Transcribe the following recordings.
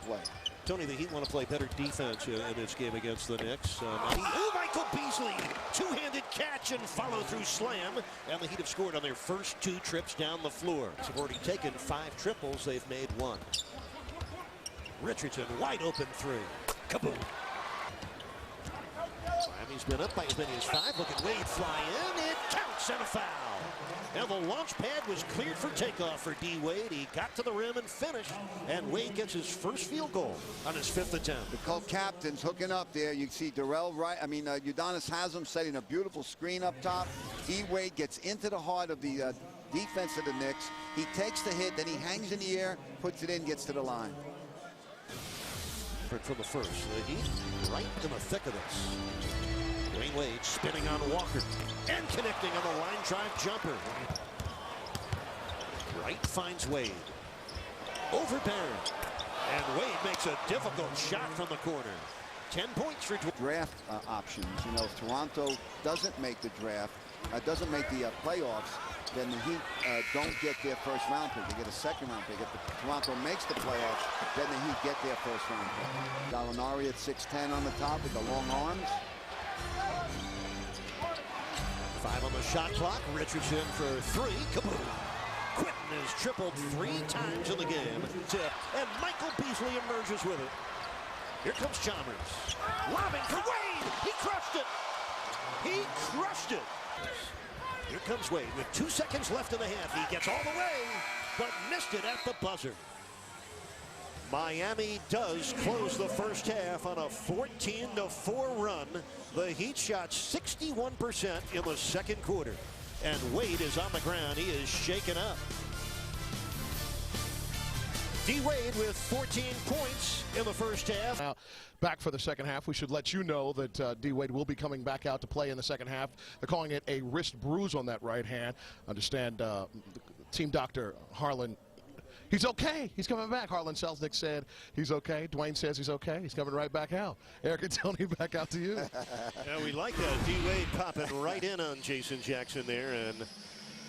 play. Tony, the Heat want to play better defense in this game against the Knicks. Michael Beasley, two-handed catch and follow-through slam. And the Heat have scored on their first 2 trips down the floor. They've already taken 5 triples. They've made 1. Richardson, wide open 3. Kaboom. Miami's been up by as many as 5. Look at Wade fly in. It counts and a foul. Now the launch pad was cleared for takeoff for D. Wade. He got to the rim and finished. And Wade gets his first field goal on his 5th attempt. The co-captains hooking up there. You see Udonis Haslam setting a beautiful screen up top. D. Wade gets into the heart of the defense of the Knicks. He takes the hit, then he hangs in the air, puts it in, gets to the line. For the first, the Heat right in the thick of this. Dwyane Wade spinning on Walker and connecting on the line drive jumper. Wright finds Wade. Over Barron. And Wade makes a difficult shot from the corner. 10 points for draft options. You know, if Toronto doesn't make the draft, doesn't make the playoffs, then the Heat don't get their first round pick. They get a second round pick. If Toronto makes the playoffs, then the Heat get their first round pick. Gallinari at 6'10" on the top with the long arms. 5 on the shot clock. Richardson for 3. Kaboom. Quinton has tripled 3 times in the game. Tip. And Michael Beasley emerges with it. Here comes Chalmers. Lobbing for Wade. He crushed it. He crushed it. Here comes Wade with 2 seconds left in the half. He gets all the way, but missed it at the buzzer. Miami does close the first half on a 14-4 run. The Heat shot 61% in the second quarter. And Wade is on the ground. He is shaken up. D. Wade with 14 points in the first half. Now, back for the second half. We should let you know that D. Wade will be coming back out to play in the second half. They're calling it a wrist bruise on that right hand. Understand team doctor Harlan. He's okay. He's coming back. Harlan Selznick said he's okay. Dwyane says he's okay. He's coming right back out. Eric and Tony, back out to you. Yeah, we like D. Wade popping right in on Jason Jackson there and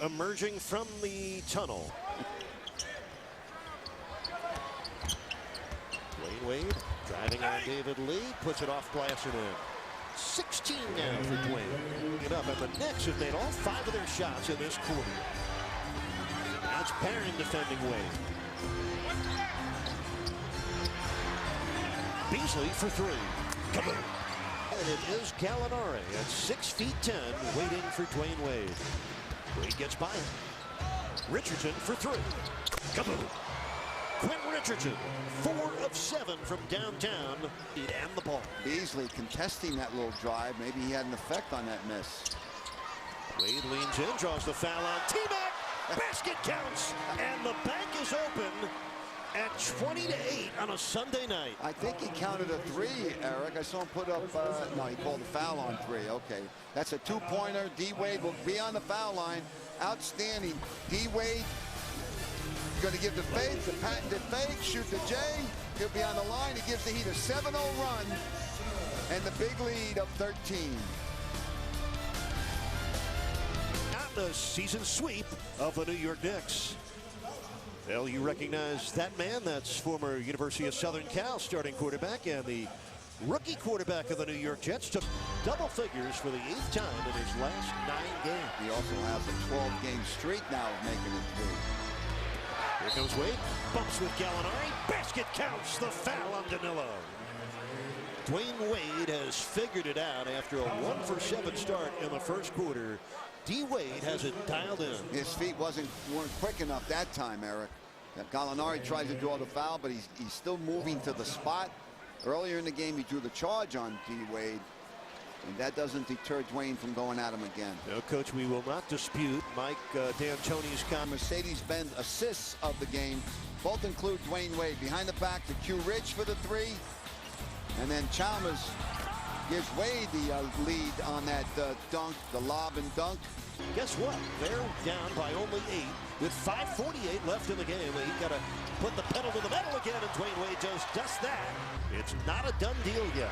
emerging from the tunnel. Dwyane Wade driving on David Lee, puts it off glass and in. 16 now for Dwyane. Get up, and the Knicks have made all 5 of their shots in this quarter. Now it's Barron defending Wade. Beasley for 3. Kaboom! And it is Gallinari at 6'10", waiting for Dwyane Wade. Wade gets by him. Richardson for 3. Kaboom! Quentin Richardson, 4 of 7 from downtown, and the ball. Beasley contesting that little drive. Maybe he had an effect on that miss. Wade leans in, draws the foul on T-Mac. Basket counts, and the bank is open at 20-8 on a Sunday night. I think he counted a 3, Eric. I saw him put up, no, he called the foul on 3. Okay, that's a 2-pointer. D. Wade will be on the foul line. Outstanding. D. Wade going to give the fake, the patented fake, shoot the J. He'll be on the line. He gives the Heat a 7-0 run and the big lead of 13. The season sweep of the New York Knicks. Well, you recognize that man. That's former University of Southern Cal starting quarterback, and the rookie quarterback of the New York Jets took double figures for the 8th time in his last 9 games. He also has a 12-game streak now of making it 3. Here comes Wade, bumps with Gallinari, basket counts, the foul on Danilo. Dwyane Wade has figured it out after a 1-for-7 start in the first quarter. D. Wade has it dialed in. His feet weren't quick enough that time, Eric. Gallinari tries to draw the foul, but he's still moving to the spot. Earlier in the game, he drew the charge on D. Wade, and that doesn't deter Dwyane from going at him again. No, Coach, we will not dispute Mike D'Antoni's comment. Mercedes-Benz assists of the game both include Dwyane Wade. Behind the back to Q Rich for the 3, and then Chalmers gives Wade the lead on that dunk, the lob and dunk. Guess what? They're down by only 8 with 5:48 left in the game. He got to put the pedal to the metal again, and Dwyane Wade just does that. It's not a done deal yet.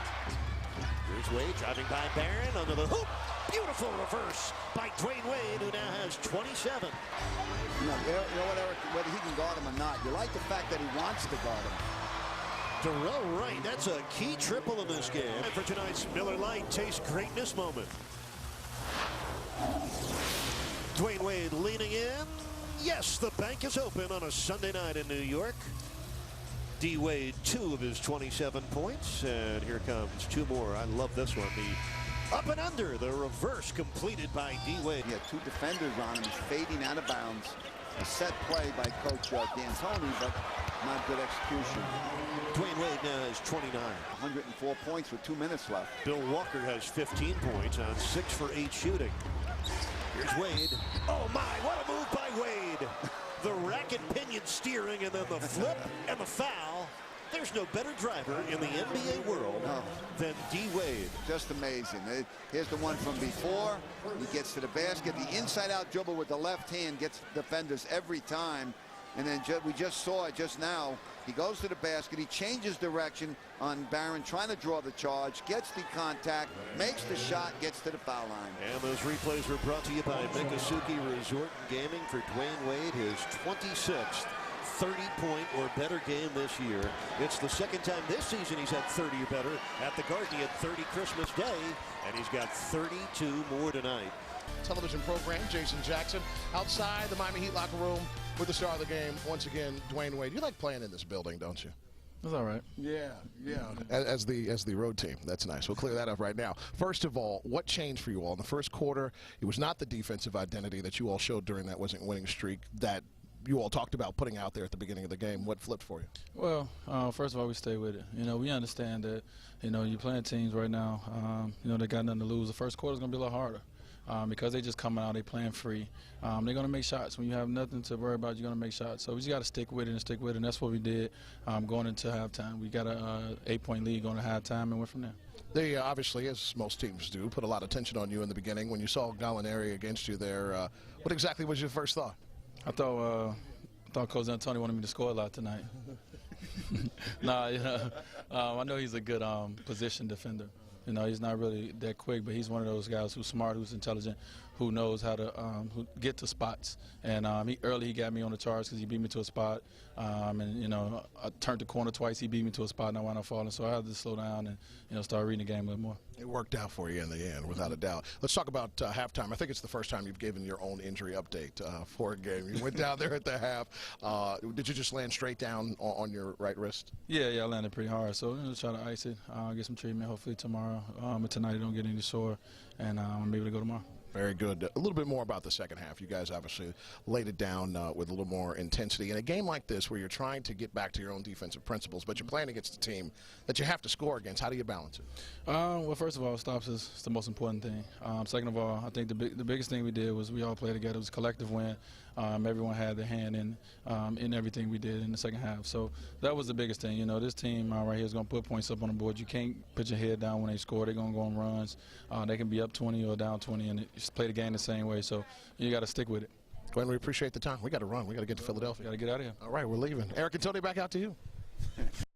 Here's Wade driving by Barron under the hoop. Beautiful reverse by Dwyane Wade, who now has 27. You know what, Eric? Whether he can guard him or not, you like the fact that he wants to guard him. Darrell Wright, that's a key triple in this game. And for tonight's Miller Lite Taste Greatness moment. Dwyane Wade leaning in. Yes, the bank is open on a Sunday night in New York. D. Wade, 2 of his 27 points. And here comes 2 more. I love this one. The up and under, the reverse completed by D. Wade. He had 2 defenders on him. He's fading out of bounds. A set play by Coach D'Antoni, but not good execution. Dwyane Wade now has 29. 104 points with 2 minutes left. Bill Walker has 15 points on 6 for 8 shooting. Here's Wade. Oh my, what a move by Wade. The racket pinion steering and then the flip and the foul. There's no better driver in the NBA world than D. Wade. Just amazing. Here's the one from before. He gets to the basket. The inside-out dribble with the left hand gets defenders every time. And then we just saw it just now. He goes to the basket. He changes direction on Barron, trying to draw the charge, gets the contact, makes the shot, gets to the foul line. And those replays were brought to you by Miccosukee Resort and Gaming for Dwyane Wade, his 26th 30-point or better game this year. It's the second time this season he's had 30 or better. At the Garden, he had 30 Christmas Day, and he's got 32 more tonight. Television program, Jason Jackson, outside the Miami Heat locker room with the star of the game, once again, Dwyane Wade. You like playing in this building, don't you? It's all right. Yeah. As the road team, that's nice. We'll clear that up right now. First of all, what changed for you all in the first quarter? It was not the defensive identity that you all showed during that winning streak that you all talked about putting out there at the beginning of the game. What flipped for you? Well, first of all, we stay with it. We understand that, you're playing teams right now, they got nothing to lose. The first quarter is going to be a lot harder. Because they just come out, they playing free. They're going to make shots. When you have nothing to worry about, you're going to make shots. So we just got to stick with it, and that's what we did going into halftime. We got a 8-point lead going to halftime and went from there. They obviously, as most teams do, put a lot of tension on you in the beginning. When you saw Gallinari against you there, what exactly was your first thought? I thought Coach D'Antoni wanted me to score a lot tonight. I know he's a good position defender. He's not really that quick, but he's one of those guys who's smart, who's intelligent, who knows how to get to spots. And he got me on the charge because he beat me to a spot. I turned the corner twice. He beat me to a spot, and I wound up falling. So I had to slow down and start reading the game a little more. It worked out for you in the end, without a doubt. Let's talk about halftime. I think it's the first time you've given your own injury update for a game. You went down there at the half. Did you just land straight down on your right wrist? Yeah, I landed pretty hard. So try to ice it, get some treatment hopefully tomorrow. But tonight I don't get any sore, and I'm able to go tomorrow. Very good. A little bit more about the second half. You guys obviously laid it down with a little more intensity. In a game like this where you're trying to get back to your own defensive principles, but you're playing against a team that you have to score against, how do you balance it? Well, first of all, stops is the most important thing. Second of all, I think the biggest thing we did was we all played together. It was a collective win. Everyone had their hand in everything we did in the second half. So that was the biggest thing. This team right here is going to put points up on the board. You can't put your head down when they score. They're going to go on runs. They can be up 20 or down 20 and just play the game the same way. So you got to stick with it. Glenn, we appreciate the time. We got to run. We got to get to Philadelphia. Got to get out of here. All right, we're leaving. Eric and Tony, back out to you.